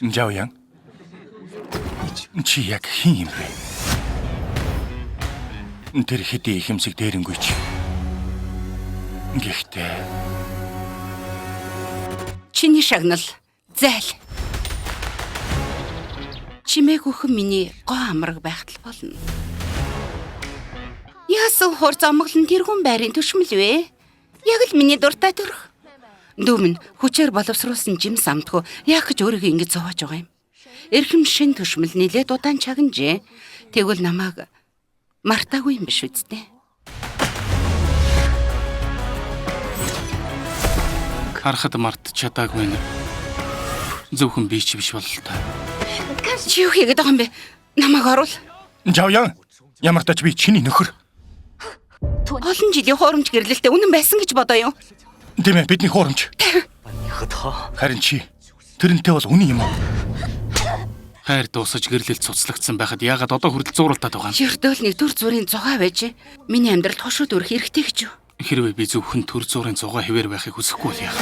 Жаоян. Чи яг хин юм бэ? Тэр хэдий ихэмсэг дээрэнгүйч. Гэхдээ чиний шагнал зайл. Чимээг өхөн миний гоо амраг байхтал болно. Яасан хурц омглон тэргүүн байрын төшмөл вэ? Яг л миний дуртай төрх. Дүүмэн хүчээр боловсруулсан жимс амтгүй яг гэж өөрийгөө ингэж зовоож байгаа юм. Эрхэм шин төшмөл нилээд удаан чагнажээ. Тэгвэл намайг мартаагүй юм биш үсттэй. Харахад март чадаагүй нэ. Зөвхөн би ч биш болол та. Чи юу хийгээд байгаа юм бэ? Намайг оруул. Жаоян. Ямар ч тач би чиний нөхөр. Олон жилийн хуурамч гэрлэлтэд үнэн байсан гэж бодоо юу? Тийм ээ, бидний хуурамч. Харин чи тэрнтэй бол үнэн юм уу? Хайр дуусаж гэрлэлт цуцлагдсан байхад яагаад одоо хүртэл зууралтаад байгаа юм? Жирдөлний төр зүрийн зугаа байж миний амьдралд хошууд өрөх хэрэгтэй гэж юу? Хэрвээ би зөвхөн төр зуурын зугаа хэвээр байхыг хүсэхгүй бол яах?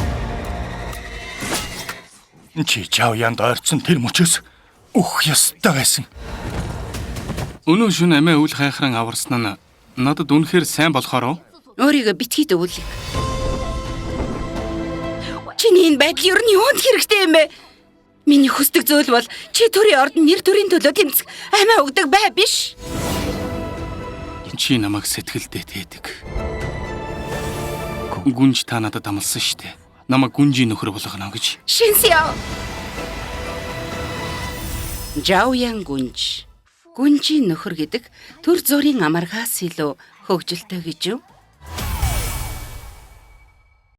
Чи Жаоянд ойрцсон тэр мөчөөс өөх ёстой байсан. Өнөө шөнө амиа үл хайхран аварсан нь надад үнэхээр сайн болохоор Өөрийгөө битгий дөвлөг. Чиний энэ байдал юу юунд хэрэгтэй юм бэ? Миний хүсдэг зүйл бол чи төрийн ордон нэр төрийн төлөө тэмцэх амиа өгдөг бай биш. чи намайг сэтгэлдээ тээдэг. Гүнж та надад амласан штэ. Намайг гүнжийн нөхөр болгоно гэж. Шинсяо. Жаоян гүнж. Гүнжийн нөхөр гэдэг төр зүрийн амаргаас илүү хөгжилтэй гэж юу?